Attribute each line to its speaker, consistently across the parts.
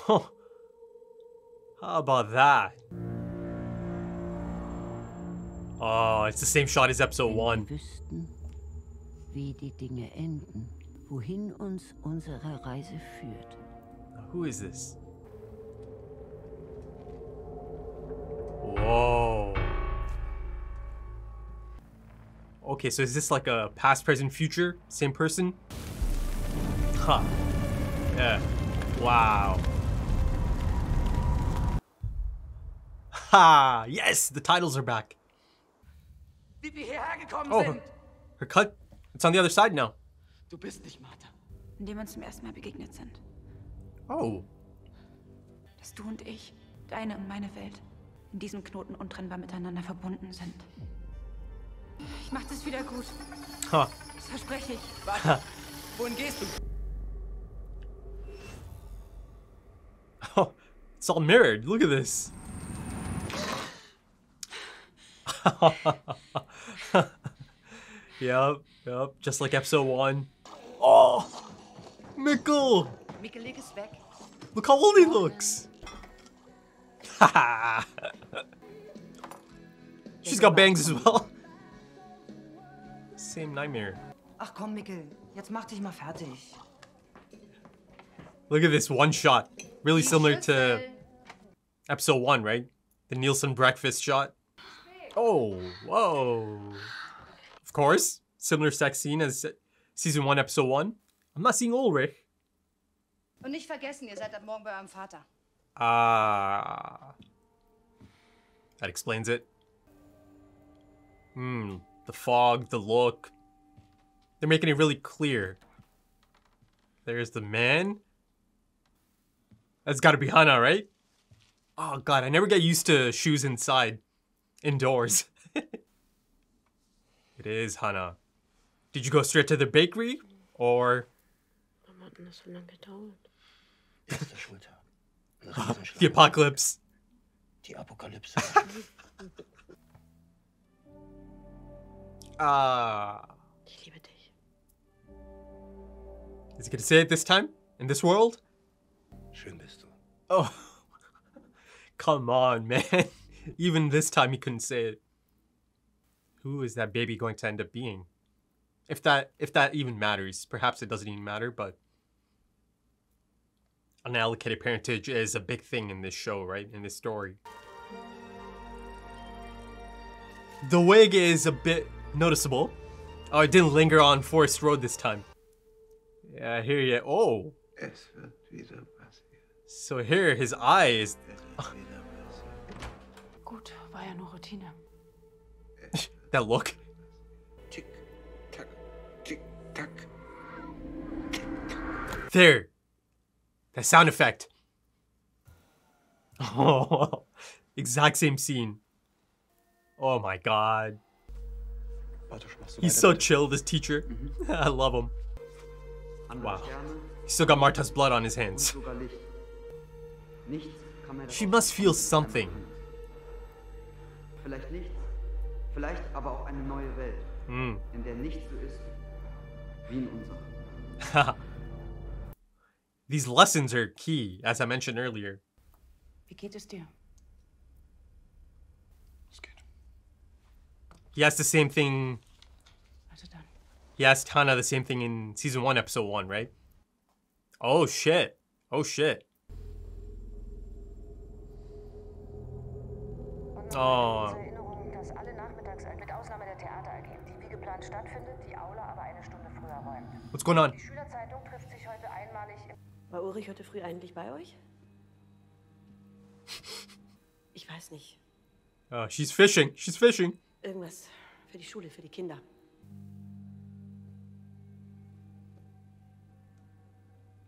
Speaker 1: How about that? Oh, it's the same shot as episode 1.
Speaker 2: Wüssten, wie die Dinge enden, wohin uns unsere Reise führt.
Speaker 1: Who is this? Whoa. Okay, so is this like a past, present, future? Same person? Huh. Yeah. Wow. Ha! Yes! The titles are back. Oh, her cut. It's on the other side now.
Speaker 3: Du bist nicht Martha.
Speaker 4: Indem wir uns zum ersten Mal begegnet sind.
Speaker 1: Oh.
Speaker 4: Dass du und ich, deine und meine Welt, in diesem Knoten untrennbar miteinander verbunden sind. Ich mach das wieder gut.
Speaker 1: Huh.
Speaker 4: Das verspreche ich.
Speaker 3: Warte. Wohin gehst du?
Speaker 1: Oh, it's all mirrored. Look at this. Yep. Just like episode 1. Oh, Mikkel.
Speaker 2: Mikkel, leg es weg.
Speaker 1: Look how old he looks. She's got bangs as well. Same nightmare.
Speaker 5: Ach komm, Mikkel, jetzt mach dich mal fertig.
Speaker 1: Look at this one shot. Really similar to episode 1, right? The Nielsen breakfast shot. Oh, whoa. Of course, similar sex scene as season 1, episode 1. I'm not seeing Ulrich.
Speaker 6: Und nicht vergessen, ihr seid ab morgen bei eurem Vater.
Speaker 1: Ah. That explains it. The fog, the look. They're making it really clear. There's the man. That's gotta be Hana, right? Oh god, I never get used to shoes inside. Indoors. It is Hana. Did you go straight to the bakery? Or...
Speaker 7: Warum hat denn das so lange gedauert?
Speaker 3: Erster Schultag. Das Riesenschlag.
Speaker 1: The apocalypse.
Speaker 3: Die Apokalypse.
Speaker 7: Ich liebe dich.
Speaker 1: Is he gonna say it this time? In this world?
Speaker 3: Schön bist du.
Speaker 1: Oh. Come on, man. Even this time he couldn't say it. Who is that baby going to end up being? If that even matters. Perhaps it doesn't even matter, but unallocated parentage is a big thing in this show, right? In this story. The wig is a bit noticeable. Oh, it didn't linger on Forest Road this time. Yeah, I hear you. Oh.
Speaker 3: Es wird wieder passieren.
Speaker 1: So here, his eye is...
Speaker 3: Es wird wieder passieren.
Speaker 4: Gut, war ja nur Routine.
Speaker 1: That look.
Speaker 3: Tick, tack, tick, tack.
Speaker 1: There. That sound effect. Oh, exact same scene. Oh my god. He's so chill, this teacher. I love him. Wow. He's still got Martha's blood on his hands. She must feel something.
Speaker 8: Vielleicht nichts, vielleicht aber auch eine neue Welt, in der nichts so ist wie in unserer.
Speaker 1: These lessons are key, as I mentioned earlier.
Speaker 4: Wie geht es dir?
Speaker 3: Es geht.
Speaker 1: He asked the same thing.
Speaker 4: Also dann.
Speaker 1: He asked Hana the same thing in season 1, episode 1, right? Oh shit. Oh shit. Oh.
Speaker 9: Erinnerung, dass alle nachmittags mit Ausnahme der Theater AG, die wie geplant stattfindet, die Aula aber eine Stunde früher räumt.
Speaker 1: What's going on?
Speaker 9: Die Schülerzeitung trifft sich heute einmalig im...
Speaker 7: War Ulrich heute früh eigentlich bei euch? Ich weiß nicht.
Speaker 1: Oh, she's fishing. She's fishing.
Speaker 7: Irgendwas für die Schule, für die Kinder.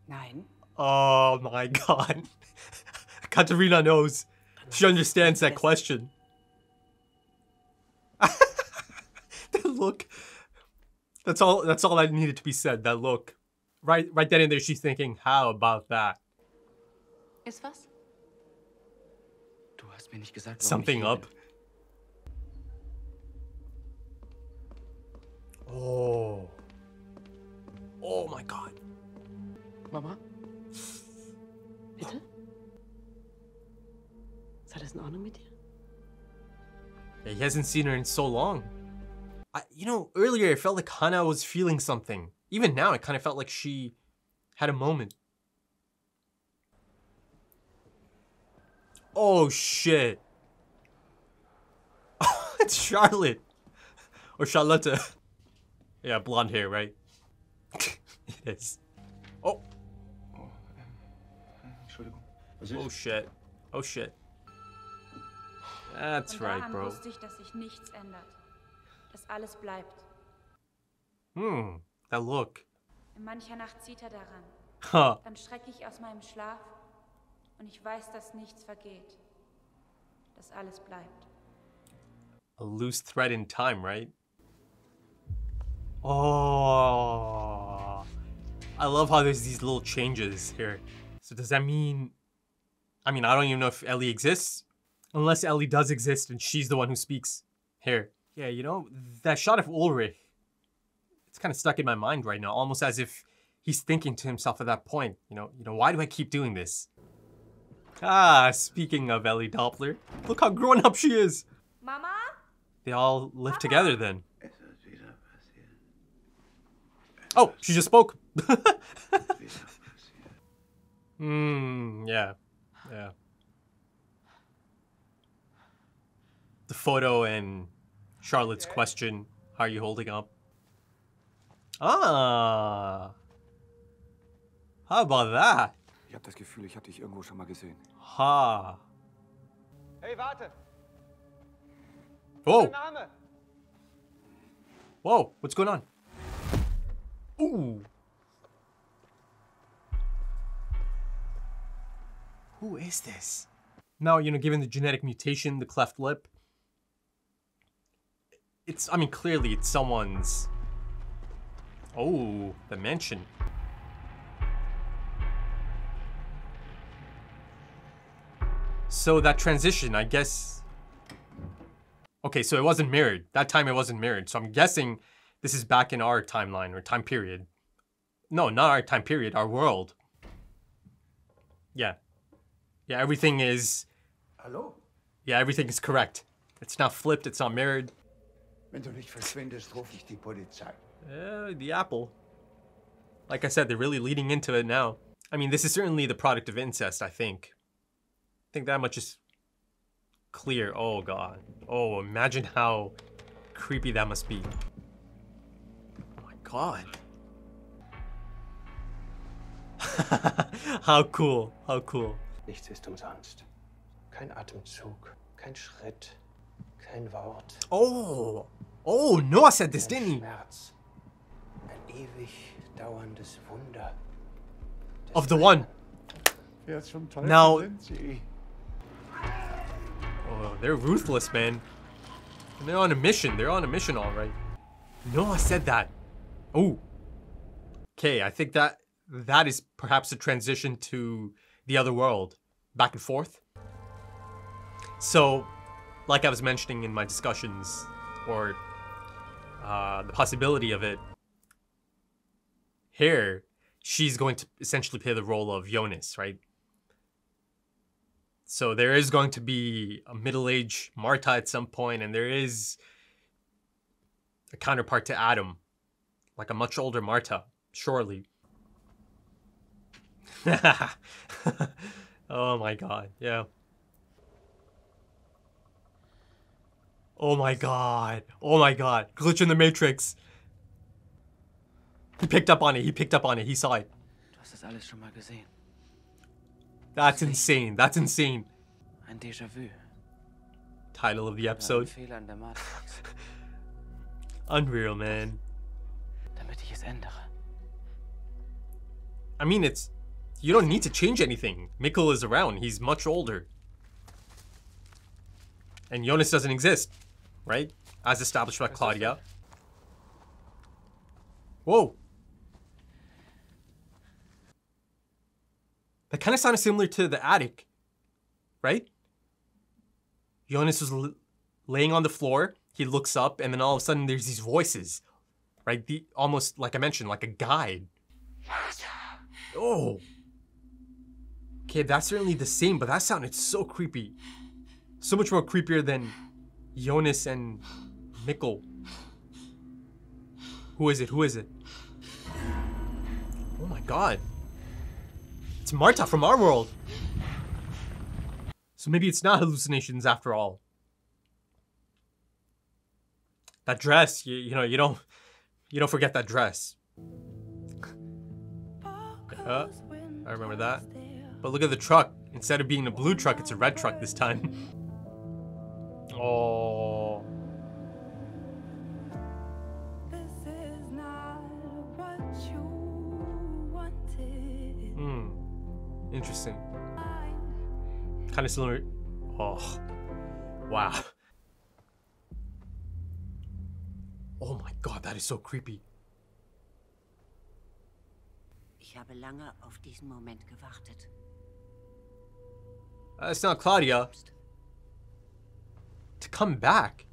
Speaker 5: Nein.
Speaker 1: Oh my god. Katarina knows. She understands that question. That look. That's all that needed to be said, that look. Right then and there she's thinking, how about that?
Speaker 4: Ist was?
Speaker 3: Du hast mir nicht gesagt, warum
Speaker 1: Something
Speaker 3: ich hier
Speaker 1: up.
Speaker 3: bin.
Speaker 1: Oh. Oh my god.
Speaker 3: Mama?
Speaker 7: Bitte?
Speaker 1: Yeah, he hasn't seen her in so long. You know, earlier it felt like Hana was feeling something. Even now, it kind of felt like she had a moment. Oh, shit. It's Charlotte. Or Charlotte. Yeah, blonde hair, right? It is. Oh. Oh, shit. Oh, shit. That's
Speaker 4: Von da
Speaker 1: right,
Speaker 4: an
Speaker 1: bro.
Speaker 4: wusste ich, dass sich nichts ändert. Dass alles bleibt.
Speaker 1: That look.
Speaker 4: In mancher Nacht zieht er daran.
Speaker 1: Huh.
Speaker 4: Dann schrecke ich aus meinem Schlaf und ich weiß, dass nichts vergeht. Dass alles bleibt.
Speaker 1: A loose thread in time, right? Oh. I love how there's these little changes here. So does that mean... I mean, I don't even know if Ellie exists. Unless Ellie does exist and she's the one who speaks here. Yeah, you know, that shot of Ulrich, it's kind of stuck in my mind right now. Almost as if he's thinking to himself at that point. You know, why do I keep doing this? Ah, speaking of Ellie Doppler, look how grown up she is.
Speaker 4: Mama?
Speaker 1: They all live together then. Oh, she just spoke. Yeah. Yeah. The photo and Charlotte's question, how are you holding up? Ah. How about that?
Speaker 10: Ich habe das Gefühl, ich habe dich irgendwo schon mal gesehen.
Speaker 1: Ha.
Speaker 11: Hey, warte!
Speaker 1: Whoa.
Speaker 11: Dein Name?
Speaker 1: Whoa, what's going on? Ooh. Who is this? Now, you know, given the genetic mutation, the cleft lip, it's, I mean, clearly it's someone's... Oh, the mansion. So that transition, I guess... Okay, so it wasn't mirrored. That time it wasn't mirrored. So I'm guessing this is back in our timeline or time period. No, not our time period, our world. Yeah. Yeah, everything is...
Speaker 12: Hallo?
Speaker 1: Yeah, everything is correct. It's not flipped, it's not mirrored.
Speaker 12: Wenn du nicht verschwindest, rufe ich die Polizei.
Speaker 1: The apple. Like I said, they're really leading into it now. I mean, this is certainly the product of incest, I think. I think that much is clear. Oh, God. Oh, imagine how creepy that must be. Oh, my God. How cool. How cool.
Speaker 13: Nichts ist umsonst. Kein Atemzug, kein Schritt, kein Wort.
Speaker 1: Oh. Oh, Noah said this, didn't he?
Speaker 13: Schmerz. Ein ewig dauerndes Wunder.
Speaker 1: Of the one.
Speaker 12: Wer zum Teufel
Speaker 1: Now...
Speaker 12: sind Sie?
Speaker 1: Oh, they're ruthless, man. And they're on a mission. They're on a mission, all right. Noah said that. Oh. Okay, I think that is perhaps a transition to the other world. Back and forth. So, like I was mentioning in my discussions, or the possibility of it, here, she's going to essentially play the role of Jonas, right? So there is going to be a middle-aged Marta at some point, and there is a counterpart to Adam, like a much older Marta, surely. Oh my God, yeah. Oh my God. Oh my God. Glitch in the Matrix. He picked up on it. He picked up on it. He saw it.
Speaker 3: Du hast das alles schon mal gesehen.
Speaker 1: That's insane. That's insane.
Speaker 3: Ein Deja-vu.
Speaker 1: Title of the episode.
Speaker 3: Fehler in der Matrix.
Speaker 1: Unreal, man.
Speaker 3: Damit ich es ändere.
Speaker 1: I mean, it's... You don't need to change anything. Mikkel is around. He's much older. And Jonas doesn't exist, right? As established by Claudia. Whoa. That kind of sounded similar to the attic, right? Jonas was laying on the floor. He looks up, and then all of a sudden there's these voices, right? Almost, like I mentioned, like a guide. Oh. Okay, that's certainly the same, but that sounded so creepy. So much more creepier than Jonas and Mikkel. Who is it? Who is it? Oh my god. It's Marta from our world. So maybe it's not hallucinations after all. That dress, you know, you don't forget that dress. I remember that. But look at the truck. Instead of being a blue truck, it's a red truck this time. Oh. Interesting. Kind of similar. Oh. Wow. Oh my god, that is so creepy.
Speaker 2: Ich habe lange auf diesen Moment gewartet.
Speaker 1: It's not Claudia. To come back.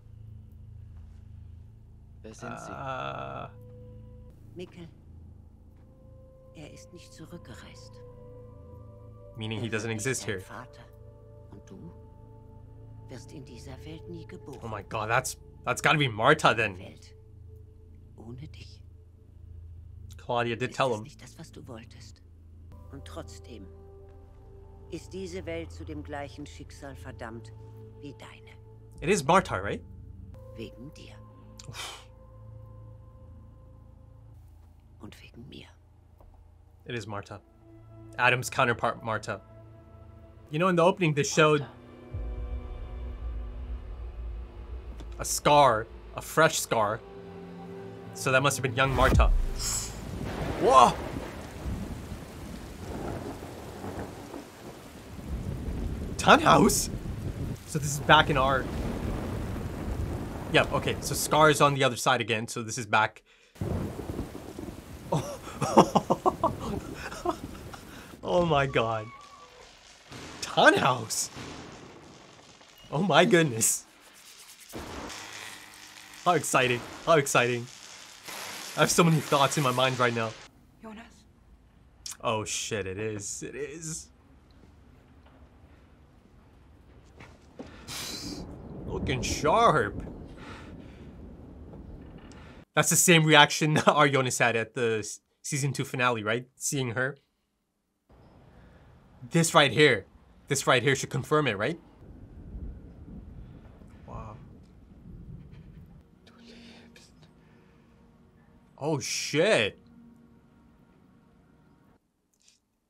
Speaker 3: Wer sind Sie?
Speaker 2: Mikkel. Ist nicht zurückgereist.
Speaker 1: Meaning he doesn't exist here.
Speaker 2: Vater. Und du wirst in dieser Welt nie geboren.
Speaker 1: Oh my god, that's gotta be Marta then.
Speaker 2: Welt ohne dich.
Speaker 1: Claudia did tell him.
Speaker 2: Ist das nicht das, was du wolltest? Und trotzdem ist diese Welt zu dem gleichen Schicksal verdammt wie deine.
Speaker 1: It is Marta, right?
Speaker 2: Wegen dir. Und wegen mir.
Speaker 1: It is Marta. Adam's counterpart, Marta. You know, in the opening, they showed a scar, a fresh scar. So that must have been young Marta. Whoa! Townhouse? So this is back in our... Yep, okay. So Scar is on the other side again. So this is back... Oh, oh my god. Townhouse? Oh my goodness. How exciting. How exciting. I have so many thoughts in my mind right now.
Speaker 4: Jonas?
Speaker 1: Oh shit, it is. It is. Looking sharp. That's the same reaction our Jonas had at the season 2 finale, right? Seeing her. This right here should confirm it, right? Wow. Oh shit.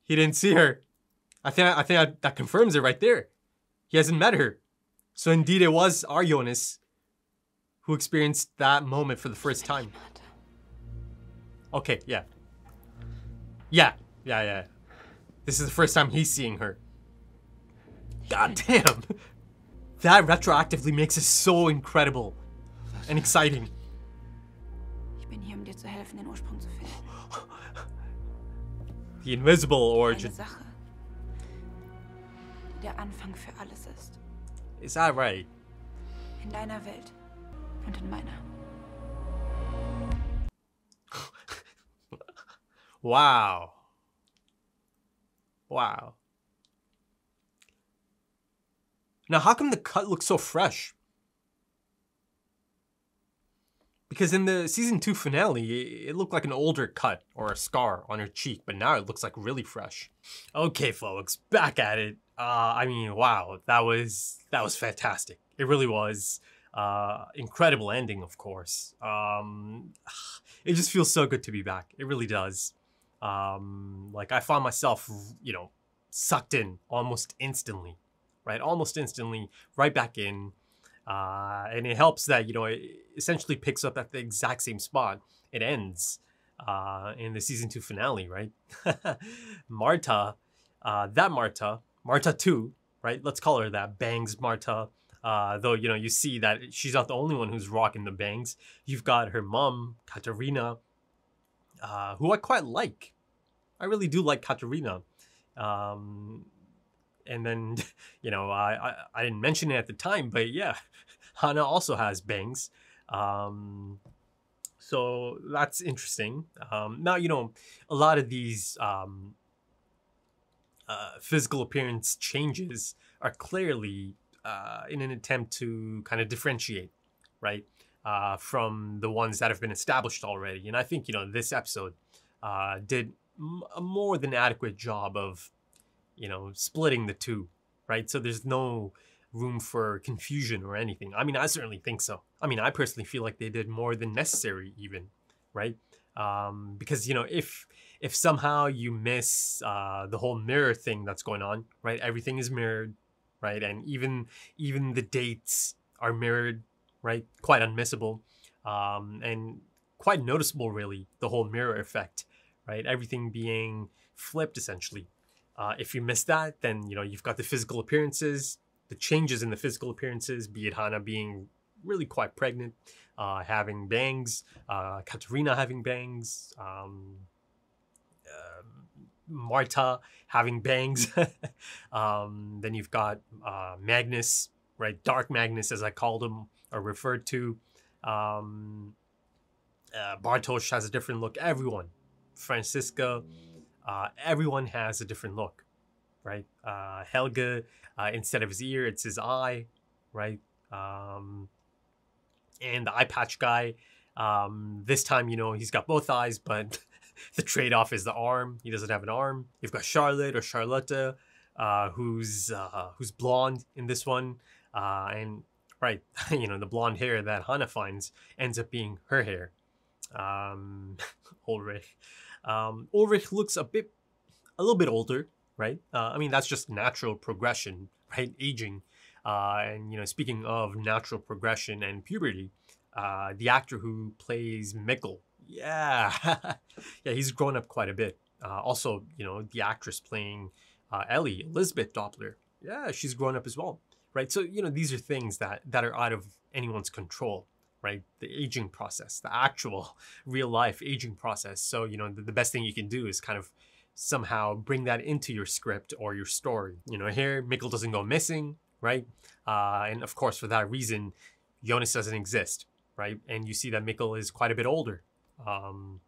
Speaker 1: He didn't see her. I think that confirms it right there. He hasn't met her. So indeed it was our Jonas who experienced that moment for the first time. Okay, yeah. Yeah. This is the first time he's seeing her. God damn. That retroactively makes it so incredible and exciting.
Speaker 4: Ich bin hier, dir zu helfen, den Ursprung zu finden.
Speaker 1: The invisible origin.
Speaker 4: Eine Sache, die der Anfang für alles ist.
Speaker 1: Is that right?
Speaker 4: In deiner Welt und in meiner.
Speaker 1: Wow. Wow. Now, how come the cut looks so fresh? Because in the season 2 finale, it looked like an older cut or a scar on her cheek, but now it looks like really fresh. Okay, folks, back at it. I mean, wow, that was fantastic. It really was. Incredible ending, of course. It just feels so good to be back. It really does. Like I found myself, you know, sucked in almost instantly, right? Almost instantly, right back in. And it helps that, you know, it essentially picks up at the exact same spot it ends in the season 2 finale, right? Marta, Marta 2, right? Let's call her that, Bangs Marta. Though, you know, you see that she's not the only one who's rocking the bangs. You've got her mom, Katarina, who I quite like. I really do like Katarina. And then, you know, I didn't mention it at the time, but yeah, Hana also has bangs. So that's interesting. Now, you know, a lot of these physical appearance changes are clearly in an attempt to kind of differentiate, right, from the ones that have been established already. And I think, you know, this episode did a more than adequate job of, you know, splitting the two, right? So there's no room for confusion or anything. I mean, I certainly think so. I mean, I personally feel like they did more than necessary even, right? Because, you know, if somehow you miss the whole mirror thing that's going on, right? Everything is mirrored, right? And even the dates are mirrored, right? Quite unmissable, and quite noticeable, really, the whole mirror effect, right? Everything being flipped, essentially. If you miss that, then, you know, you've got the physical appearances, the changes in the physical appearances, be it Hana being really quite pregnant, having bangs, Katerina having bangs, Marta having bangs. Then you've got Magnus, right? Dark Magnus, as I called him or referred to. Bartosz has a different look. Everyone, Franziska, everyone has a different look, right? Helge, instead of his ear, it's his eye, right? And the eye patch guy, this time, you know, he's got both eyes, but the trade-off is the arm. He doesn't have an arm. You've got Charlotte or Charlotte, who's blonde in this one, and right, you know, the blonde hair that Hana finds ends up being her hair. Ulrich. Ulrich looks a little bit older, right? I mean, that's just natural progression, right? Aging. And, you know, speaking of natural progression and puberty, the actor who plays Mikkel, yeah, he's grown up quite a bit. Also, you know, the actress playing Ellie, Elizabeth Doppler, yeah, she's grown up as well, right? So, you know, these are things that are out of anyone's control, right? The aging process, the actual real life aging process. So, you know, the best thing you can do is kind of somehow bring that into your script or your story. You know, here, Mikkel doesn't go missing, right? And of course, for that reason, Jonas doesn't exist, right? And you see that Mikkel is quite a bit older. And,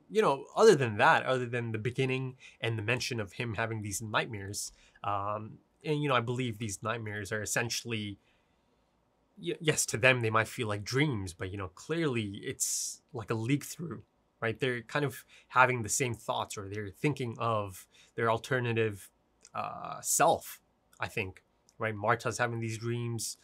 Speaker 1: you know, other than that, other than the beginning and the mention of him having these nightmares, and, you know, I believe these nightmares are essentially, yes, to them, they might feel like dreams, but, you know, clearly it's like a leak through, right? They're kind of having the same thoughts, or they're thinking of their alternative self, I think, right? Marta's having these dreams.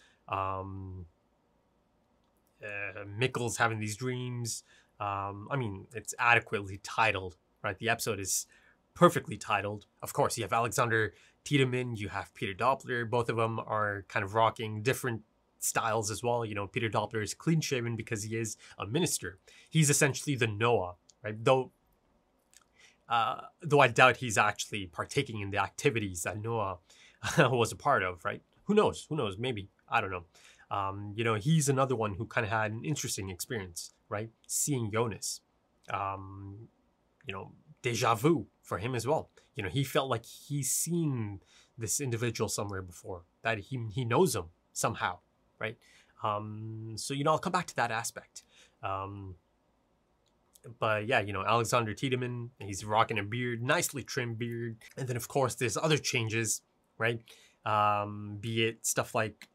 Speaker 1: Mikkel's having these dreams. I mean, it's adequately titled, right? The episode is perfectly titled. Of course, you have Alexander Tiedemann, you have Peter Doppler. Both of them are kind of rocking different styles as well. You know, Peter Doppler is clean shaven because he is a minister. He's essentially the Noah, right? Though I doubt he's actually partaking in the activities that Noah was a part of, right? Who knows? Maybe. I don't know. You know, he's another one who kind of had an interesting experience, right? Seeing Jonas. You know, Deja-vu for him as well. You know, he felt like he's seen this individual somewhere before, that he knows him somehow, right? So, you know, I'll come back to that aspect. But yeah, you know, Alexander Tiedemann, he's rocking a beard, nicely trimmed beard. And then, of course, there's other changes, right? Be it stuff like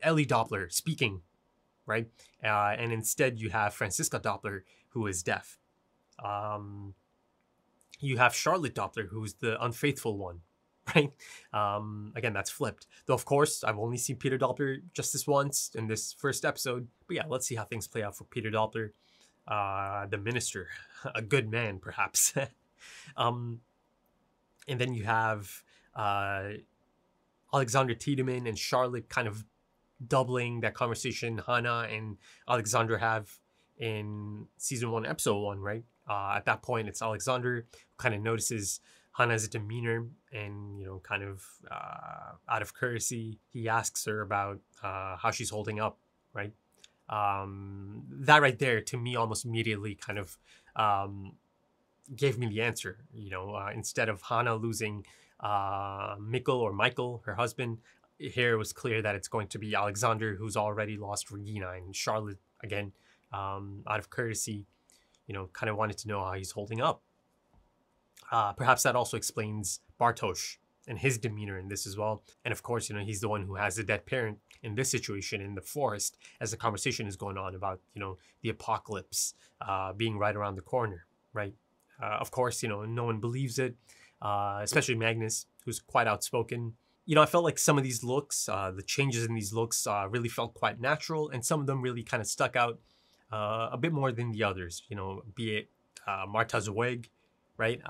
Speaker 1: Ellie Doppler speaking, right? And instead you have Franziska Doppler, who is deaf. You have Charlotte Doppler, who's the unfaithful one, right? Again, that's flipped. Though, of course, I've only seen Peter Doppler just this once in this first episode. But yeah, let's see how things play out for Peter Doppler, the minister, a good man, perhaps. And then you have Alexander Tiedemann and Charlotte kind of doubling that conversation Hana and Alexander have in season 1, episode 1, right? At that point, it's Alexander who kind of notices Hana's demeanor, and, you know, kind of out of courtesy, he asks her about how she's holding up, right? That right there, to me, almost immediately kind of gave me the answer. You know, instead of Hana losing Mikkel or Michael, her husband, here it was clear that it's going to be Alexander, who's already lost Regina, and Charlotte, again, out of courtesy, you know, kind of wanted to know how he's holding up. Perhaps that also explains Bartosz and his demeanor in this as well. And of course, you know, he's the one who has the dead parent in this situation in the forest as the conversation is going on about, you know, the apocalypse being right around the corner, right? Of course, you know, no one believes it, especially Magnus, who's quite outspoken. You know, I felt like some of these looks, the changes in these looks really felt quite natural, and some of them really kind of stuck out a bit more than the others, you know, be it Marta's wig, right?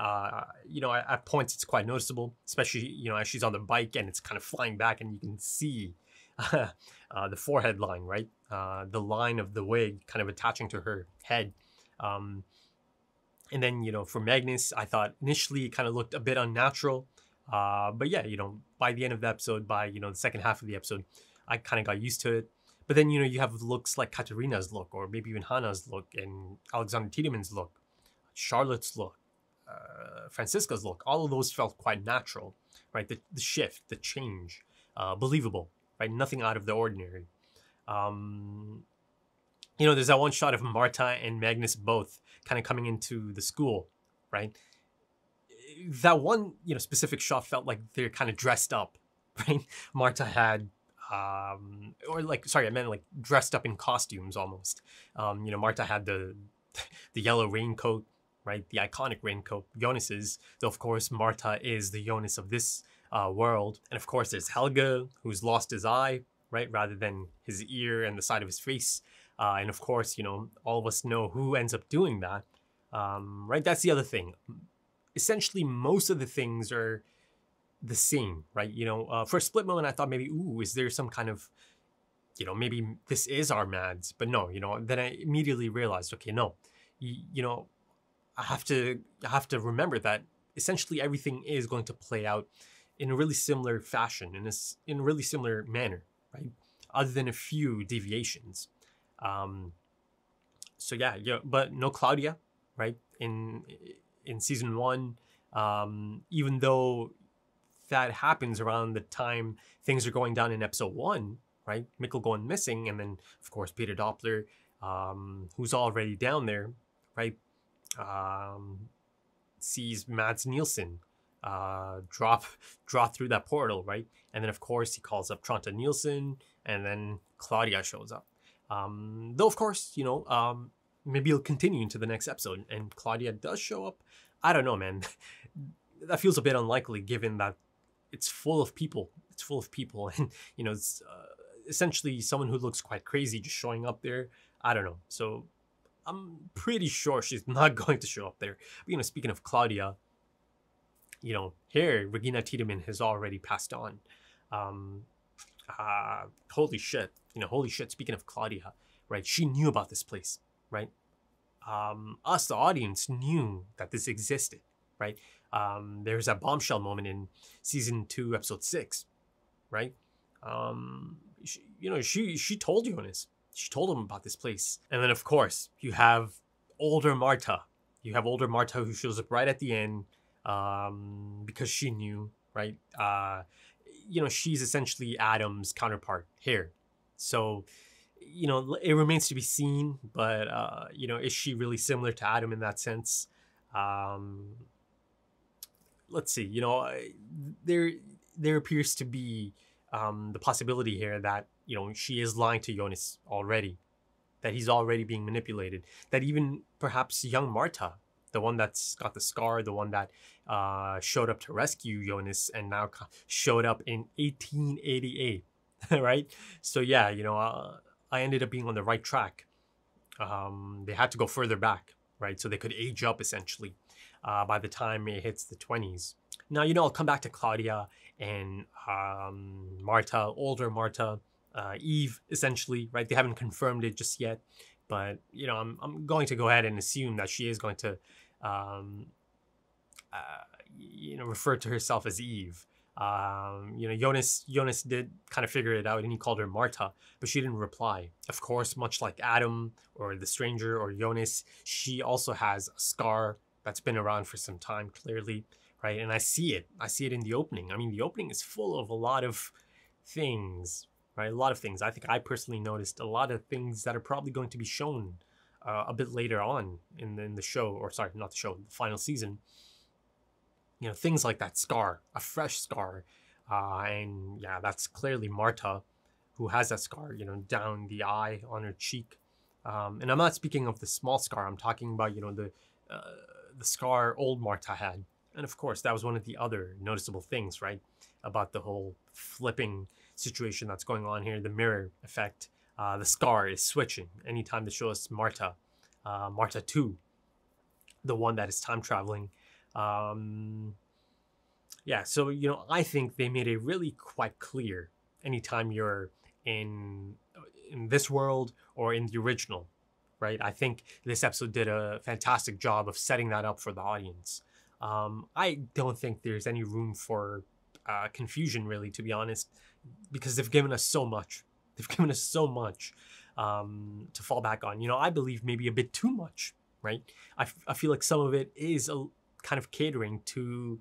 Speaker 1: You know, at points it's quite noticeable, especially, you know, as she's on the bike and it's kind of flying back and you can see the forehead line, right? The line of the wig kind of attaching to her head. And then, you know, for Magnus, I thought initially it kind of looked a bit unnatural. But yeah, you know, by the end of the episode, by, you know, the second half of the episode, I kind of got used to it. But then, you know, you have looks like Katarina's look, or maybe even Hannah's look, and Alexander Tiedemann's look, Charlotte's look, Franziska's look. All of those felt quite natural, right? The shift, the change, believable, right? Nothing out of the ordinary. You know, there's that one shot of Marta and Magnus both kind of coming into the school, right? That one, you know, specific shot felt like they're kind of dressed up, right? Marta had, or like, sorry, I meant like dressed up in costumes almost. You know, Marta had the yellow raincoat, right? The iconic raincoat, Jonas's. Though, of course, Marta is the Jonas of this world. And of course, there's Helge, who's lost his eye, right? Rather than his ear and the side of his face. And of course, you know, all of us know who ends up doing that, right? That's the other thing. Essentially, most of the things are the same, right? You know, for a split moment, I thought maybe, ooh, is there some kind of, you know, maybe this is our Mads, but no, you know. Then I immediately realized, okay, no, you know, I have to remember that essentially everything is going to play out in a really similar fashion, in a really similar manner, right? Other than a few deviations. So yeah, but no Claudia, right? In season 1, even though that happens around the time things are going down in episode 1, right? Mikkel going missing, and then of course Peter Doppler, who's already down there, right? Sees Mads Nielsen drop through that portal, right? And then of course he calls up Tronta Nielsen, and then Claudia shows up. Though of course, you know, maybe it'll continue into the next episode and Claudia does show up. I don't know, man. That feels a bit unlikely given that it's full of people. It's full of people, and you know, it's essentially someone who looks quite crazy just showing up there. I don't know. So I'm pretty sure she's not going to show up there. But, you know, speaking of Claudia, you know, here Regina Tiedemann has already passed on. Holy shit. You know, holy shit. Speaking of Claudia, right? She knew about this place, right? Us, the audience, knew that this existed, right? There's that bombshell moment in season 2, episode 6, right? She told Jonas. She told him about this place. And then, of course, you have older Marta. You have older Marta who shows up right at the end because she knew, right? You know, she's essentially Adam's counterpart here. So, you know, it remains to be seen. But, you know, is she really similar to Adam in that sense? Let's see. You know, there appears to be the possibility here that, you know, she is lying to Jonas already, that he's already being manipulated, that even perhaps young Marta, the one that's got the scar, the one that showed up to rescue Jonas and now showed up in 1888, right? So yeah, you know, I ended up being on the right track. They had to go further back, right? So they could age up essentially by the time it hits the 20s. Now, you know, I'll come back to Claudia and Marta, older Marta, Eve, essentially, right? They haven't confirmed it just yet, but, you know, I'm going to go ahead and assume that she is going to, you know, refer to herself as Eve. You know, Jonas did kind of figure it out and he called her Marta, but she didn't reply. Of course, much like Adam or the stranger or Jonas, she also has a scar that's been around for some time, clearly, right? And I see it in the opening. I mean, the opening is full of a lot of things, right? A lot of things. I think I personally noticed a lot of things that are probably going to be shown a bit later on in the show, or sorry, not the show, the final season. You know, things like that scar, a fresh scar. And yeah, that's clearly Marta who has that scar, you know, down the eye on her cheek. And I'm not speaking of the small scar. I'm talking about, you know, the scar old Marta had. And of course, that was one of the other noticeable things, right? About the whole flipping situation that's going on here, the mirror effect. The scar is switching anytime they show us Marta, Marta 2, the one that is time traveling. Yeah, so, you know, I think they made it really quite clear anytime you're in this world or in the original, right? I think this episode did a fantastic job of setting that up for the audience. I don't think there's any room for confusion, really, to be honest, because they've given us so much. They've given us so much to fall back on. You know, I believe maybe a bit too much, right? I feel like some of it is a kind of catering to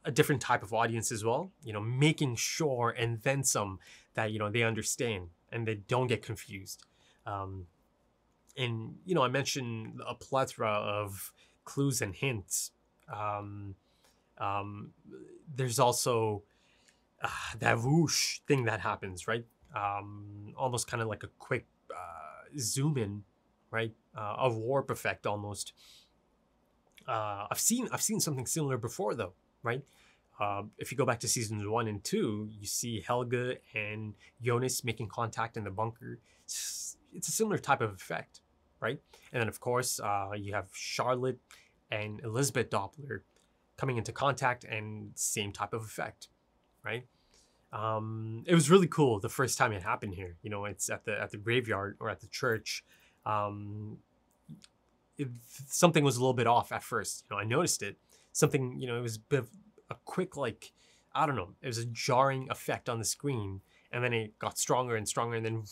Speaker 1: a different type of audience as well. You know, making sure and then some that, you know, they understand and they don't get confused. And, you know, I mentioned a plethora of clues and hints. There's also that whoosh thing that happens, right? Almost kind of like a quick zoom in, right? A warp effect almost. I've seen something similar before though, right? If you go back to seasons 1 and 2, you see Helga and Jonas making contact in the bunker. It's a similar type of effect, right? And then of course you have Charlotte and Elizabeth Doppler coming into contact, and same type of effect, right? It was really cool the first time it happened here. You know, it's at the graveyard or at the church. Something was a little bit off at first. You know, I noticed it. Something, you know, it was a bit of a quick, like, I don't know, it was a jarring effect on the screen, and then it got stronger and stronger, and then,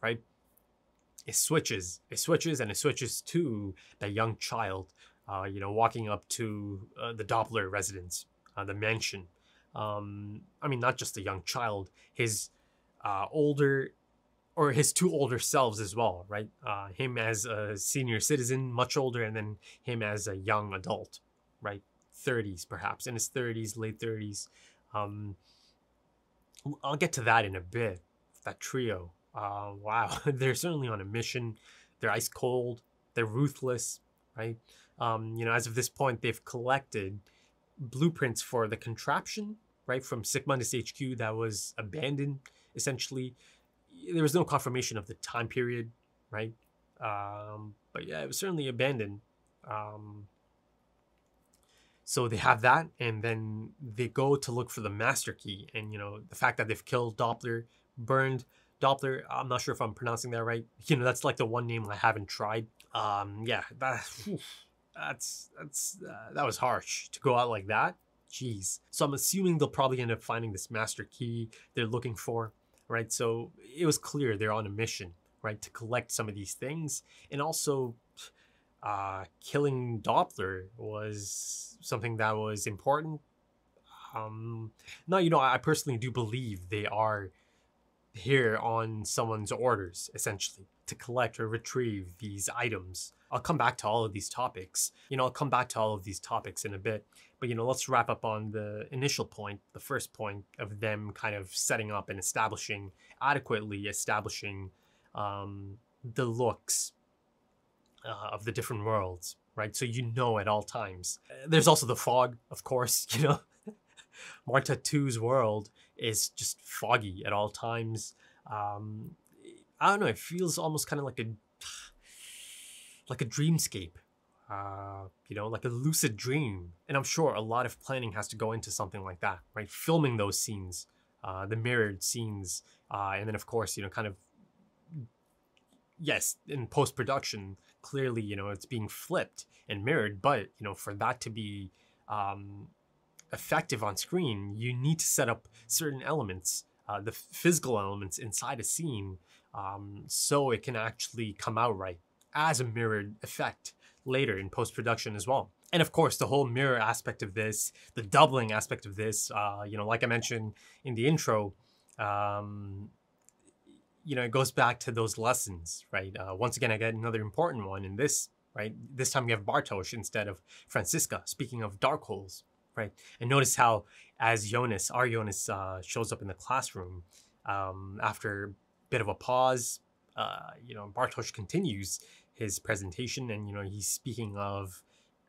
Speaker 1: right, it switches and it switches to the young child, you know, walking up to the Doppler residence, the mansion. I mean, not just a young child, his his two older selves as well, right? Him as a senior citizen, much older, and then him as a young adult, right? 30s, perhaps, in his 30s, late 30s. I'll get to that in a bit, that trio. Wow, they're certainly on a mission. They're ice cold, they're ruthless, right? You know, as of this point, they've collected blueprints for the contraption, right, from Sigmundus HQ that was abandoned, essentially. There was no confirmation of the time period, right? But yeah, it was certainly abandoned. So they have that, and then they go to look for the master key. And, you know, the fact that they've killed Doppler, burned Doppler, I'm not sure if I'm pronouncing that right. You know, that's like the one name I haven't tried. Yeah, that was harsh to go out like that. Jeez. So I'm assuming they'll probably end up finding this master key they're looking for, right? So it was clear they're on a mission, right, to collect some of these things. And also, killing Doppler was something that was important. Now, you know, I personally do believe they are here on someone's orders, essentially, to collect or retrieve these items. I'll come back to all of these topics. You know, I'll come back to all of these topics in a bit. But, you know, let's wrap up on the initial point, the first point of them kind of setting up and adequately establishing the looks of the different worlds, right? So you know at all times. There's also the fog, of course, you know. Marta 2's world is just foggy at all times. I don't know, it feels almost kind of like a dreamscape, you know, like a lucid dream. And I'm sure a lot of planning has to go into something like that, right? Filming those scenes, the mirrored scenes, and then of course, you know, kind of, yes, in post-production, clearly, you know, it's being flipped and mirrored, but, you know, for that to be effective on screen, you need to set up certain elements, the physical elements inside a scene, so it can actually come out right as a mirrored effect later in post-production as well. And of course, the whole mirror aspect of this, the doubling aspect of this, you know, like I mentioned in the intro, you know, it goes back to those lessons, right? Once again, I get another important one in this right? This time we have Bartosz instead of Franziska, speaking of dark holes, right? And notice how as our Jonas shows up in the classroom, after a bit of a pause, Bartosz continues his presentation, and, he's speaking of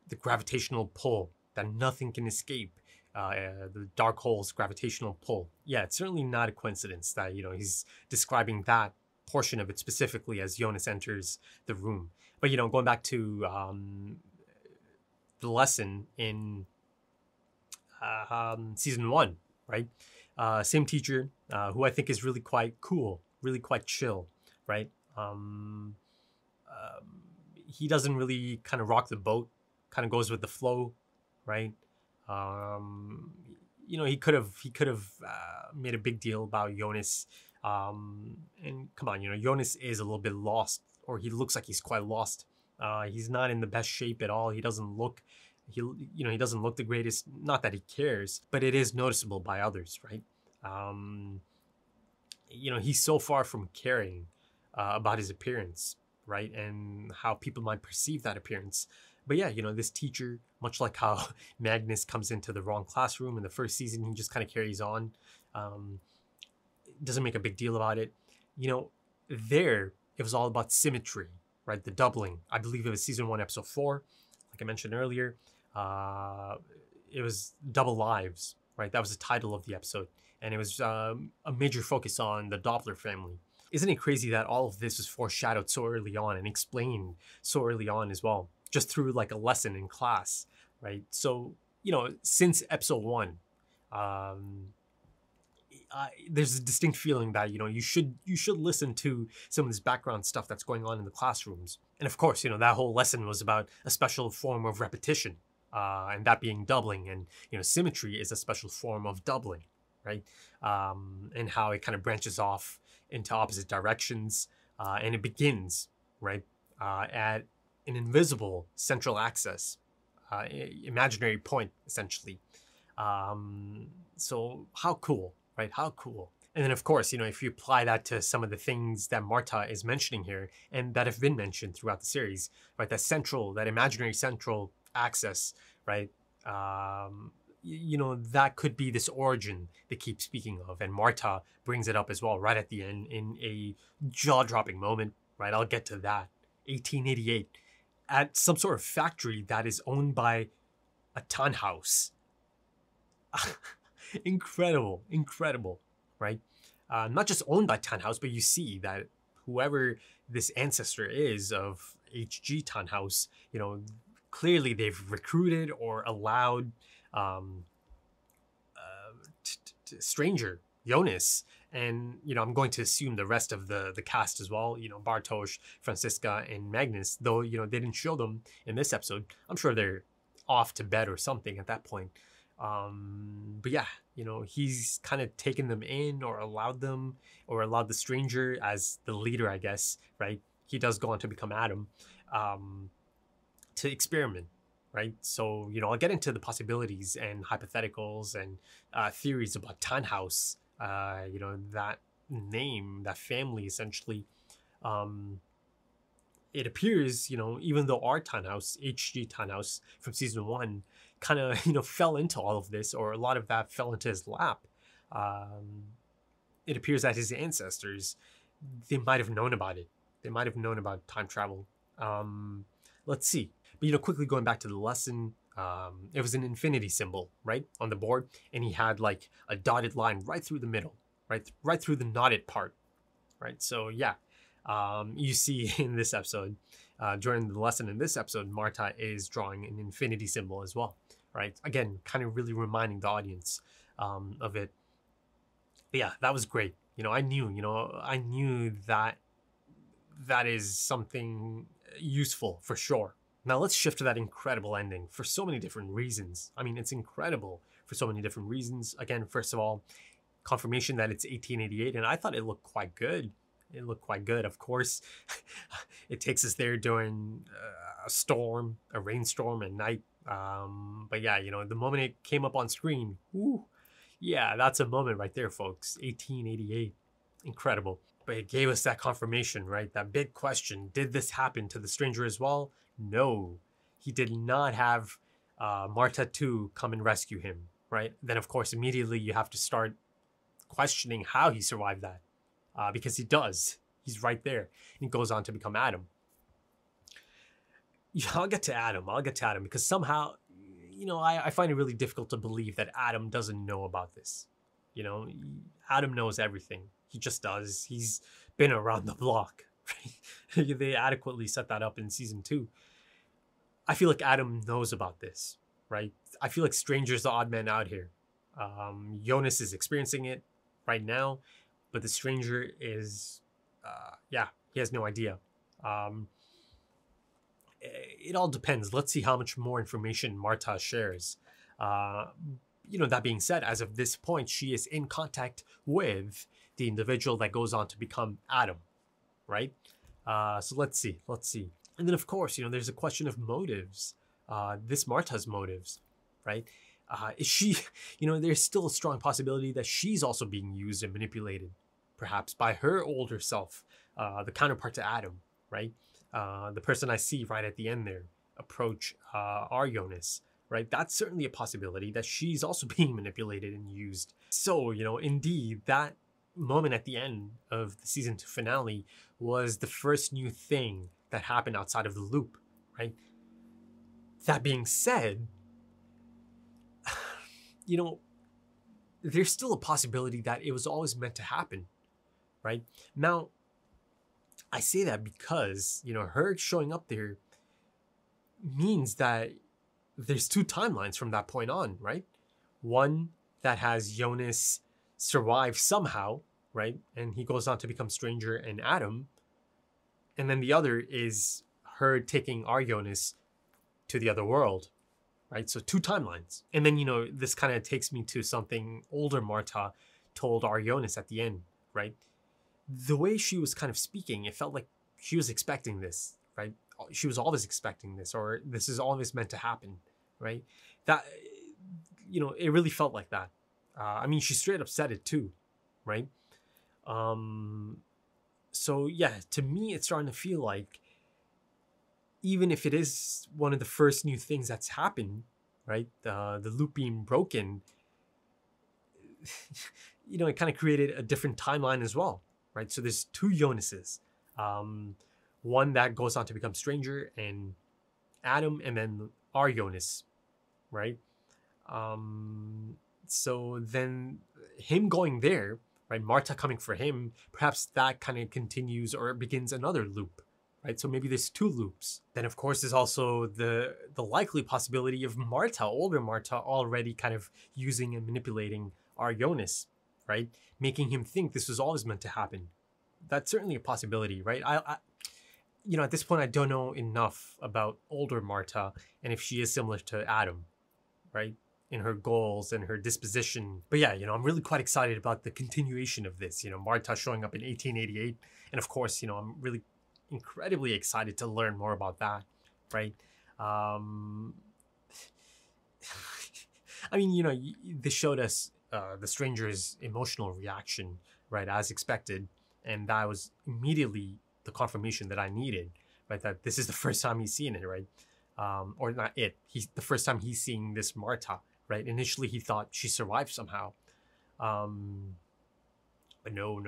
Speaker 1: the gravitational pull, that nothing can escape, the dark hole's gravitational pull. Yeah, it's certainly not a coincidence that, he's describing that portion of it specifically as Jonas enters the room. But, going back to the lesson in season 1, right? Same teacher, who I think is really quite cool, really quite chill, right? He doesn't really kind of rock the boat, kind of goes with the flow, right? He could have made a big deal about Jonas, and come on, Jonas is a little bit lost, or he looks like he's quite lost. He's not in the best shape at all. He doesn't look the greatest. Not that he cares, but it is noticeable by others, right? He's so far from caring about his appearance, right? And how people might perceive that appearance. But yeah, this teacher, much like how Magnus comes into the wrong classroom in the first season, he just kind of carries on. Doesn't make a big deal about it. There, it was all about symmetry, right? The doubling. I believe it was season 1, episode 4. Like I mentioned earlier, it was Double Lives, right? That was the title of the episode. And it was a major focus on the Doppler family. Isn't it crazy that all of this was foreshadowed so early on and explained so early on as well, just through like a lesson in class, right? So, since episode 1, there's a distinct feeling that, you should listen to some of this background stuff that's going on in the classrooms. And of course, that whole lesson was about a special form of repetition, and that being doubling. And, symmetry is a special form of doubling, right? And how it kind of branches off into opposite directions, and it begins, right, at an invisible central axis, imaginary point, essentially. So how cool, right? How cool. And then, of course, if you apply that to some of the things that Marta is mentioning here and that have been mentioned throughout the series, right? That imaginary central axis, right? That could be this origin they keep speaking of. And Marta brings it up as well right at the end in a jaw-dropping moment, right? I'll get to that. 1888, at some sort of factory that is owned by a Tannhaus. Incredible, right? Not just owned by Tannhaus, but you see that whoever this ancestor is of H.G. Tannhaus, clearly they've recruited or allowed stranger Jonas, and I'm going to assume the rest of the cast as well, Bartosz, Franziska, and Magnus, though they didn't show them in this episode. I'm sure they're off to bed or something at that point. But yeah, he's kind of taken them in, or allowed the stranger as the leader, I guess, right? He does go on to become Adam, to experiment, right? So, I'll get into the possibilities and hypotheticals and theories about Tannhaus, that name, that family, essentially. It appears, even though our Tannhaus, H.G. Tannhaus from season 1, kind of, fell into all of this, or a lot of that fell into his lap. It appears that his ancestors, they might have known about it. They might have known about time travel. Let's see. But, quickly going back to the lesson, it was an infinity symbol, right, on the board. And he had like a dotted line right through the middle, right through the knotted part, right? So, yeah. You see in this episode, during the lesson in this episode, Marta is drawing an infinity symbol as well, right? Again, kind of really reminding the audience of it. But yeah, that was great. I knew that is something useful for sure. Now let's shift to that incredible ending for so many different reasons. I mean, it's incredible for so many different reasons. Again, first of all, confirmation that it's 1888, and I thought it looked quite good. It looked quite good. Of course, it takes us there during a rainstorm at night. But yeah, the moment it came up on screen, yeah, that's a moment right there, folks. 1888. Incredible. But it gave us that confirmation, right? That big question, did this happen to the stranger as well? No, he did not have Marta 2 come and rescue him, right? Then, of course, immediately you have to start questioning how he survived that. Because he does. He's right there. And he goes on to become Adam. Yeah, I'll get to Adam because somehow, you know, I find it really difficult to believe that Adam doesn't know about this. You know, Adam knows everything. He just does. He's been around the block. Right? They adequately set that up in season 2. I feel like Adam knows about this, right? I feel like Stranger's the odd man out here. Jonas is experiencing it right now, but the stranger is, he has no idea. It all depends. Let's see how much more information Marta shares. You know, that being said, as of this point, she is in contact with the individual that goes on to become Adam, right? So let's see. And then, of course, you know, there's a question of motives. This Marta's motives, right? Is she, you know, there's still a strong possibility that she's also being used and manipulated, perhaps by her older self, the counterpart to Adam, right? The person I see right at the end there approach our Jonas, right? That's certainly a possibility that she's also being manipulated and used. So, you know, indeed, that moment at the end of the season 2 finale was the first new thing that happened outside of the loop, right? That being said, you know, there's still a possibility that it was always meant to happen, right? Now, I say that because, you know, her showing up there means that there's 2 timelines from that point on, right? One that has Jonas survive somehow, right? And he goes on to become Stranger and Adam. And then the other is her taking our Jonas to the other world, right? So 2 timelines. And then, you know, this kind of takes me to something older Marta told our Jonas at the end, right? The way she was kind of speaking, it felt like she was expecting this, right? She was always expecting this, or this is always meant to happen, right? That, you know, it really felt like that. I mean, she straight up said it too, right? So yeah, to me, it's starting to feel like even if it is one of the first new things that's happened, right? The loop being broken, you know, it kind of created a different timeline as well, right? So there's 2 Jonases. One that goes on to become Stranger and Adam, and then our Jonas, right? So then him going there, right? Marta coming for him, perhaps that kind of continues or begins another loop, right? So maybe there's 2 loops. Then of course there's also the likely possibility of Marta, older Marta, already kind of using and manipulating our Jonas, right? Making him think this was always meant to happen. That's certainly a possibility, right? I you know, at this point, I don't know enough about older Marta and if she is similar to Adam, right? In her goals and her disposition. But yeah, you know, I'm really quite excited about the continuation of this. You know, Marta showing up in 1888. And of course, you know, I'm really incredibly excited to learn more about that, right? I mean, you know, this showed us the stranger's emotional reaction, right, as expected. And that was immediately the confirmation that I needed, right? That this is the first time he's seeing it, right? Or not it. He's the first time he's seeing this Marta, right? Initially, he thought she survived somehow. But no.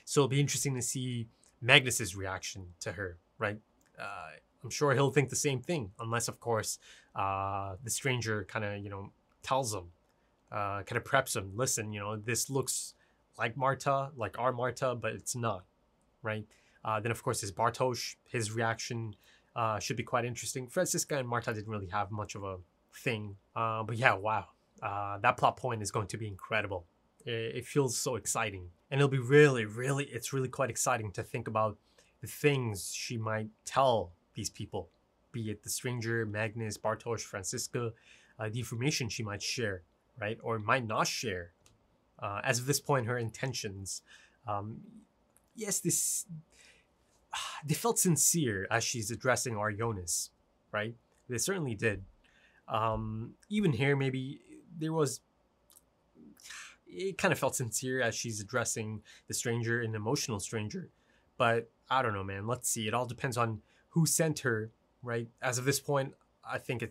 Speaker 1: So it'll be interesting to see Magnus's reaction to her, right? I'm sure he'll think the same thing, unless, of course, the stranger kind of, you know, tells him, kind of preps him. Listen, you know, this looks like Marta, like our Marta, but it's not, right? Then, of course, there's Bartosz. His reaction should be quite interesting. Franziska and Marta didn't really have much of a thing. But yeah, wow. That plot point is going to be incredible. It feels so exciting. And it'll be it's really quite exciting to think about the things she might tell these people, be it the stranger, Magnus, Bartosz, Franziska, the information she might share, right? Or might not share. As of this point, her intentions, yes, they felt sincere as she's addressing our Jonas, right? They certainly did. Even here, maybe there was, it kind of felt sincere as she's addressing the stranger, an emotional stranger. But I don't know, man. Let's see. It all depends on who sent her, right? As of this point, I think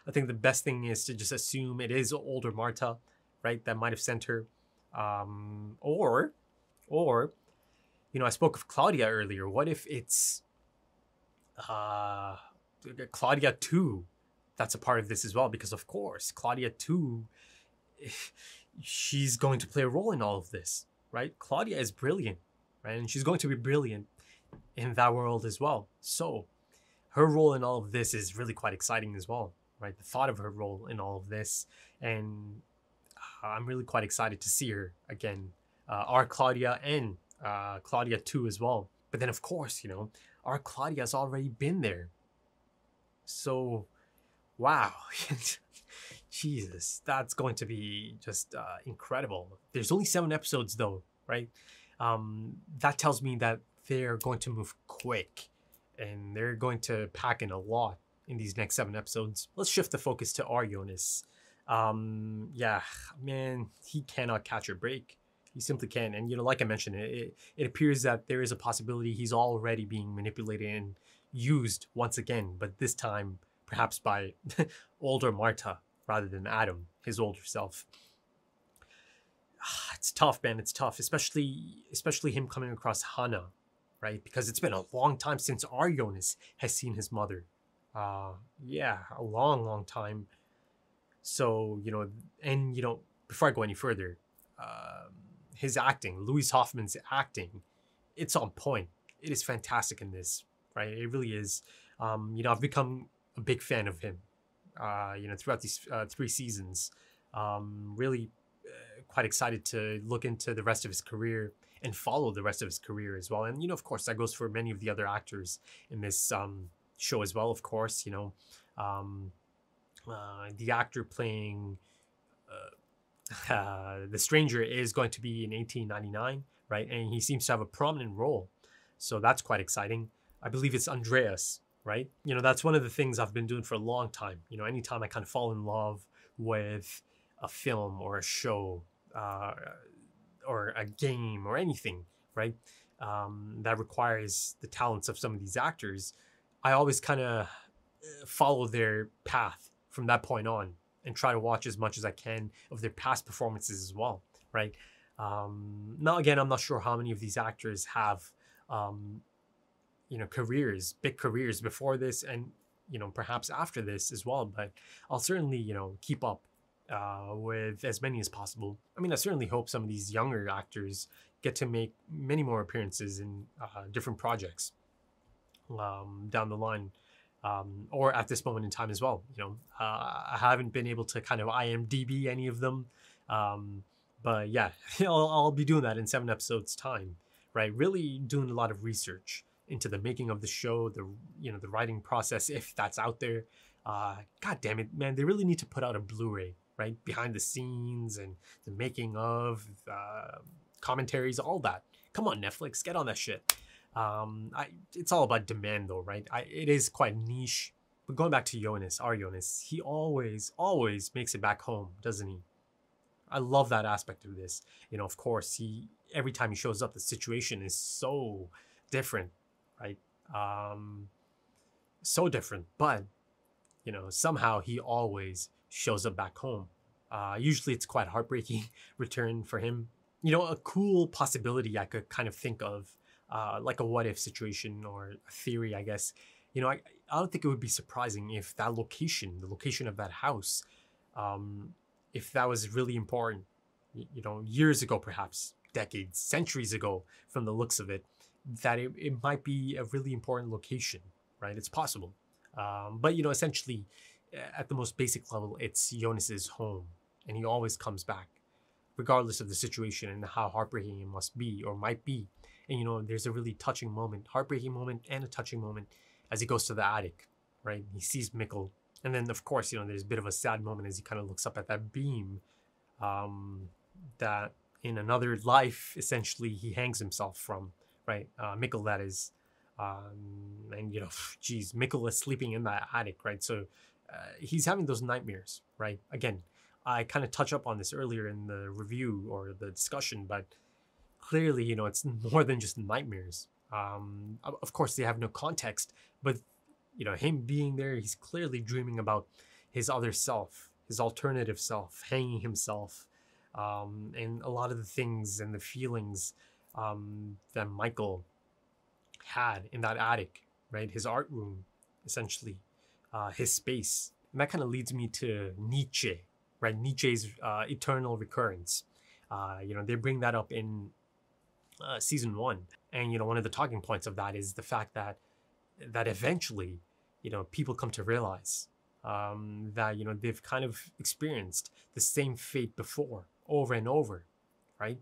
Speaker 1: I think the best thing is to just assume it is older Marta, right? That might have sent her, or, you know, I spoke of Claudia earlier. What if it's Claudia 2? That's a part of this as well, because of course Claudia 2, she's going to play a role in all of this, right? Claudia is brilliant, right? And she's going to be brilliant in that world as well. So her role in all of this is really quite exciting as well, right? The thought of her role in all of this, and I'm really quite excited to see her again, our Claudia and Claudia 2 as well. But then of course, you know, our Claudia's already been there. So, wow. Jesus, that's going to be just incredible. There's only 7 episodes though, right? That tells me that they're going to move quick and they're going to pack in a lot in these next 7 episodes. Let's shift the focus to Arionis. Yeah, man, he cannot catch a break. He simply can't. And, you know, like I mentioned, it appears that there is a possibility he's already being manipulated and used once again, but this time perhaps by older Marta rather than Adam, his older self. It's tough, man. It's tough, especially him coming across Hannah, right? Because it's been a long time since Arionis has seen his mother. Yeah, a long time. So, you know, and, you know, before I go any further, his acting, Louis Hoffman's acting, it's on point. It is fantastic in this, right? It really is. You know, I've become a big fan of him, you know, throughout these 3 seasons. Really quite excited to look into the rest of his career and follow the rest of his career as well. And, you know, of course, that goes for many of the other actors in this show as well, of course. You know, the actor playing the stranger is going to be in 1899, right? And he seems to have a prominent role. So that's quite exciting. I believe it's Andreas, right? You know, that's one of the things I've been doing for a long time. You know, anytime I kind of fall in love with a film or a show or a game or anything, right? That requires the talents of some of these actors, I always kind of follow their path from that point on and try to watch as much as I can of their past performances as well, right? Now, again, I'm not sure how many of these actors have, you know, big careers before this and, you know, perhaps after this as well. But I'll certainly, you know, keep up with as many as possible. I mean, I certainly hope some of these younger actors get to make many more appearances in different projects down the line. Or at this moment in time as well. You know, I haven't been able to kind of IMDb any of them. But yeah, I'll be doing that in 7 episodes time, right? Really doing a lot of research into the making of the show, the writing process, if that's out there. God damn it, man, they really need to put out a Blu-ray, right? Behind the scenes and the making of commentaries, all that. Come on, Netflix, get on that shit. It's all about demand though, right? It is quite niche. But going back to Arionis, he always makes it back home, doesn't he? I love that aspect of this. You know, of course, every time he shows up, the situation is so different, right? So different, but you know, somehow he always shows up back home. Usually it's quite a heartbreaking return for him. You know, a cool possibility I could kind of think of, like a what if situation or a theory, I guess. You know, I don't think it would be surprising if that location, the location of that house, if that was really important, you know, years ago, perhaps decades, centuries ago, from the looks of it, that it might be a really important location, right? It's possible. But, you know, essentially, at the most basic level, it's Jonas's home, and he always comes back, regardless of the situation and how heartbreaking it must be or might be. And, you know, there's a really touching moment, heartbreaking moment and a touching moment as he goes to the attic, right? He sees Mikkel. And then, of course, you know, there's a bit of a sad moment as he kind of looks up at that beam that in another life, essentially, he hangs himself from, right? Mikkel, that is. And, you know, geez, Mikkel is sleeping in that attic, right? So he's having those nightmares, right? Again, I kind of touched up on this earlier in the review or the discussion, but clearly, you know, it's more than just nightmares. Of course, they have no context, but, you know, him being there, he's clearly dreaming about his other self, his alternative self, hanging himself, and a lot of the things and the feelings that Michael had in that attic, right? His art room, essentially, his space. And that kind of leads me to Nietzsche, right? Nietzsche's eternal recurrence. You know, they bring that up in season 1. And, you know, one of the talking points of that is the fact that eventually, you know, people come to realize that, you know, they've kind of experienced the same fate before, over and over, right?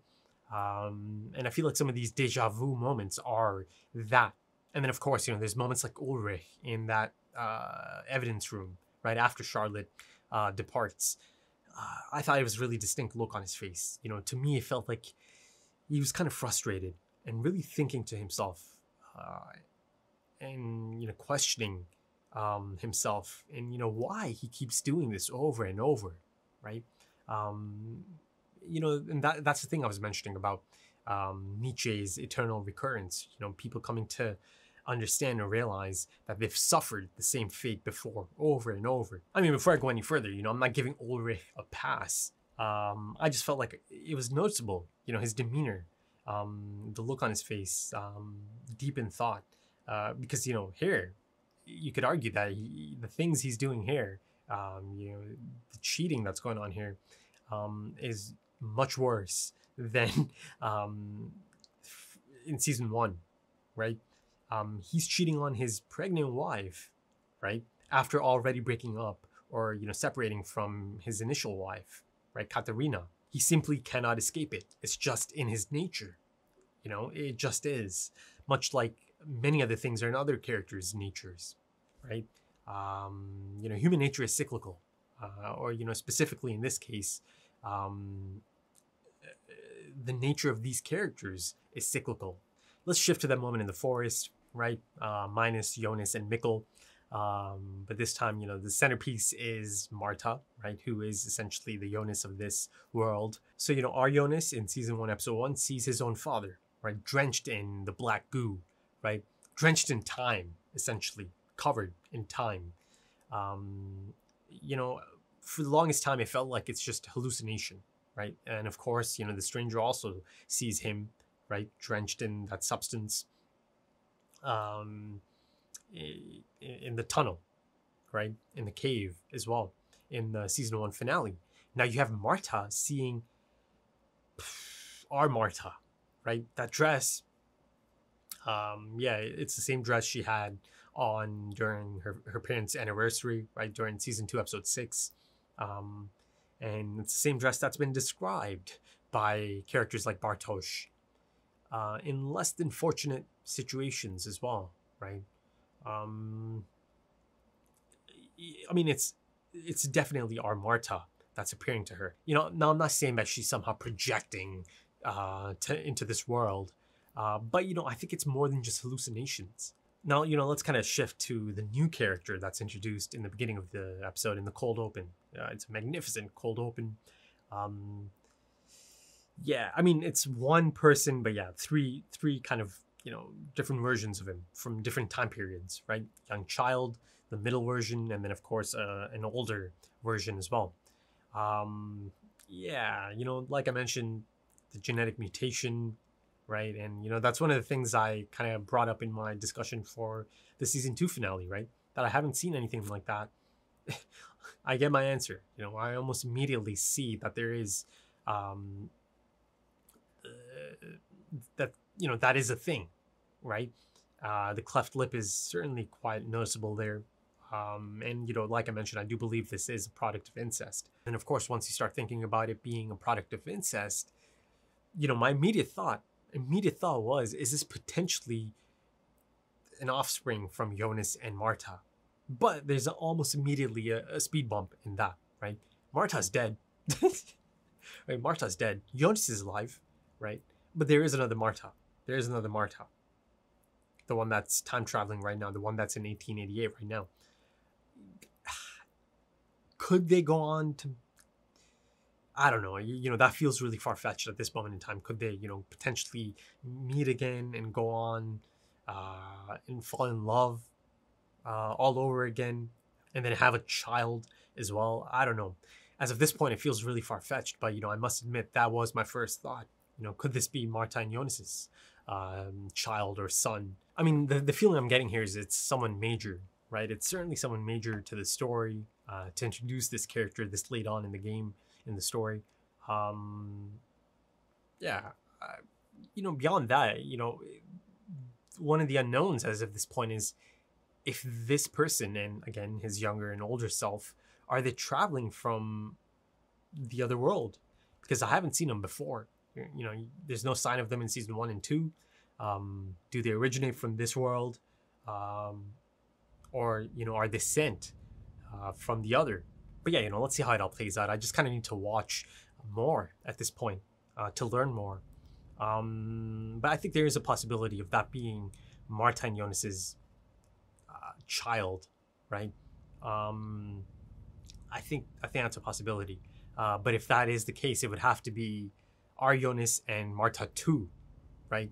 Speaker 1: And I feel like some of these deja vu moments are that. And then, of course, you know, there's moments like Ulrich in that evidence room, right after Charlotte departs. I thought it was a really distinct look on his face. You know, to me, it felt like he was kind of frustrated and really thinking to himself and, you know, questioning himself and, you know, why he keeps doing this over and over, right? You know, and that's the thing I was mentioning about Nietzsche's eternal recurrence. You know, people coming to understand and realize that they've suffered the same fate before, over and over. I mean, before I go any further, you know, I'm not giving Ulrich a pass. I just felt like it was noticeable, you know, his demeanor, the look on his face, deep in thought. Because, you know, here, you could argue that the things he's doing here, you know, the cheating that's going on here, is much worse than in season 1, right? He's cheating on his pregnant wife, right? After already breaking up or, you know, separating from his initial wife, right? Katerina. He simply cannot escape it. It's just in his nature. You know, it just is. Much like many other things are in other characters' natures, right? You know, human nature is cyclical. Or, you know, specifically in this case, the nature of these characters is cyclical. Let's shift to that moment in the forest, right? Minus Jonas and Mikkel. But this time, you know, the centerpiece is Marta, right? Who is essentially the Jonas of this world. So, you know, our Jonas in season 1, episode 1 sees his own father, right? Drenched in the black goo, right? Drenched in time, essentially. Covered in time. You know, for the longest time, it felt like it's just hallucination, right? And of course, you know, the stranger also sees him, right? Drenched in that substance. In the tunnel, right? In the cave as well, in the season 1 finale. Now you have Marta seeing our Marta, right? That dress, yeah, it's the same dress she had on during her parents' anniversary, right? During season 2, episode 6. And it's the same dress that's been described by characters like Bartosz in less than fortunate situations as well, right? I mean, it's definitely our Marta that's appearing to her. You know, now I'm not saying that she's somehow projecting into this world, but, you know, I think it's more than just hallucinations. Now, you know, let's kind of shift to the new character that's introduced in the beginning of the episode in the cold open. It's a magnificent cold open. Yeah, I mean, it's one person, but yeah, three kind of, you know, different versions of him from different time periods, right? Young child, the middle version, and then, of course, an older version as well. Yeah, you know, like I mentioned, the genetic mutation, right? And, you know, that's one of the things I kind of brought up in my discussion for the season 2 finale, right? That I haven't seen anything like that. I get my answer. You know, I almost immediately see that there is, that, you know, that is a thing, right? The cleft lip is certainly quite noticeable there. And, you know, like I mentioned, I do believe this is a product of incest. And of course, once you start thinking about it being a product of incest, you know, my immediate thought was, is this potentially an offspring from Jonas and Marta? But there's almost immediately a speed bump in that, right? Marta's dead. Right? Marta's dead. Jonas is alive, right? But there is another Marta. There is another Marta. The one that's time traveling right now. The one that's in 1888 right now. Could they go on to I don't know, that feels really far-fetched at this moment in time. Could they, potentially meet again and go on and fall in love all over again and then have a child as well? I don't know. As of this point, it feels really far-fetched, but, I must admit that was my first thought. Could this be Marta and Jonas's child or son? I mean, the feeling I'm getting here is it's someone major, right? It's certainly someone major to the story, to introduce this character this late on in the game, in the story. Beyond that, one of the unknowns as of this point is if this person, and again, his younger and older self, are they traveling from the other world? Because I haven't seen them before. There's no sign of them in season 1 and 2. Do they originate from this world? Or, are they sent from the other? But yeah, let's see how it all plays out. I just kind of need to watch more at this point to learn more. But I think there is a possibility of that being Marta and Jonas's child, right? I think that's a possibility. But if that is the case, it would have to be our Jonas and Marta too, right?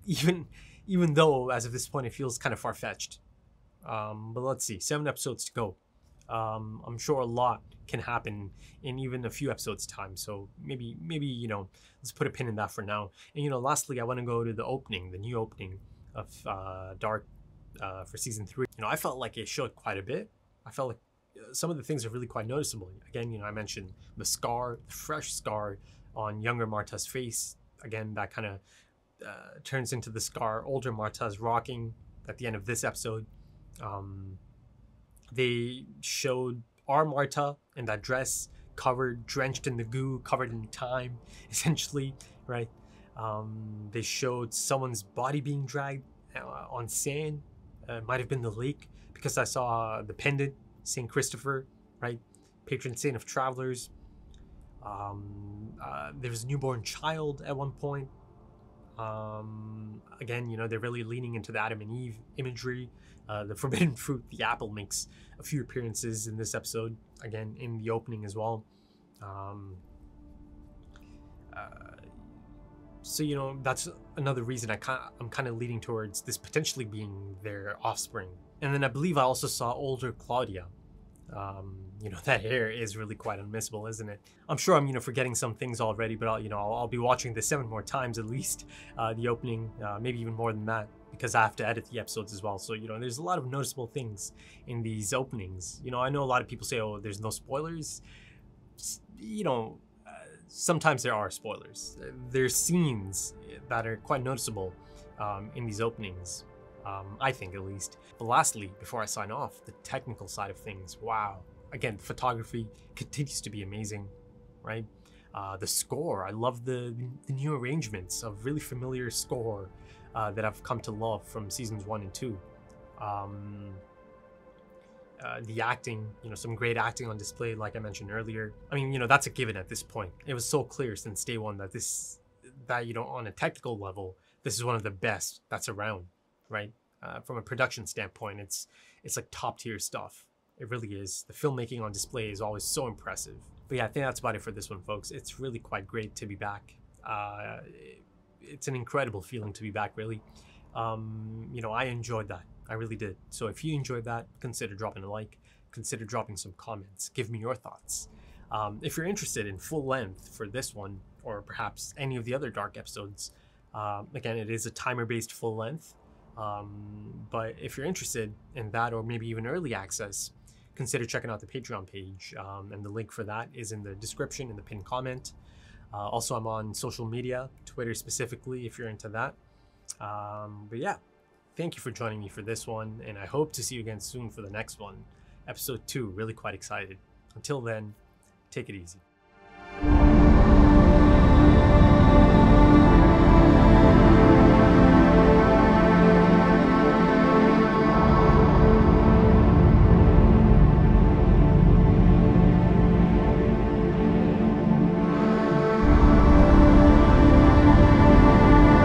Speaker 1: Even though as of this point it feels kind of far-fetched. But let's see, 7 episodes to go. I'm sure a lot can happen in even a few episodes time. So maybe let's put a pin in that for now. And lastly, I want to go to the new opening of Dark for season 3. I felt like it showed quite a bit. I felt like some of the things are really quite noticeable. Again, I mentioned the scar, the fresh scar on younger Marta's face. Again, that kind of turns into the scar older Marta's rocking at the end of this episode. They showed our Marta in that dress, covered, drenched in the goo, covered in time, essentially, right? They showed someone's body being dragged on sand. Might have been the lake, because I saw the pendant, St. Christopher, right? Patron saint of travelers. There was a newborn child at one point. Again, they're really leaning into the Adam and Eve imagery. The forbidden fruit, the apple, makes a few appearances in this episode, again in the opening as well. So that's another reason I'm kind of leaning towards this potentially being their offspring. And then I believe I also saw older Claudia. That hair is really quite unmissable, isn't it? I'm sure I'm forgetting some things already, but I'll be watching this 7 more times at least, the opening, maybe even more than that, because I have to edit the episodes as well. So there's a lot of noticeable things in these openings. I know a lot of people say, oh, there's no spoilers. Sometimes there are spoilers. There's scenes that are quite noticeable in these openings, I think at least. But lastly, before I sign off, the technical side of things, wow. Again, photography continues to be amazing, right? The score, I love the new arrangements of really familiar score that I've come to love from seasons 1 and 2. The acting, some great acting on display, like I mentioned earlier. I mean, that's a given at this point. It was so clear since day one that on a technical level, this is one of the best that's around, right? From a production standpoint, it's like top tier stuff. It really is. The filmmaking on display is always so impressive. But yeah, I think that's about it for this one, folks. It's really quite great to be back. It's an incredible feeling to be back, really. I enjoyed that. I really did. So if you enjoyed that, consider dropping a like, consider dropping some comments, give me your thoughts. If you're interested in full length for this one, or perhaps any of the other Dark episodes, again, it is a timer-based full length. But if you're interested in that, or maybe even early access, consider checking out the Patreon page. And the link for that is in the description, in the pinned comment. Also, I'm on social media, Twitter specifically, if you're into that. But yeah, thank you for joining me for this one, and I hope to see you again soon for the next one. Episode 2, really quite excited. Until then, take it easy.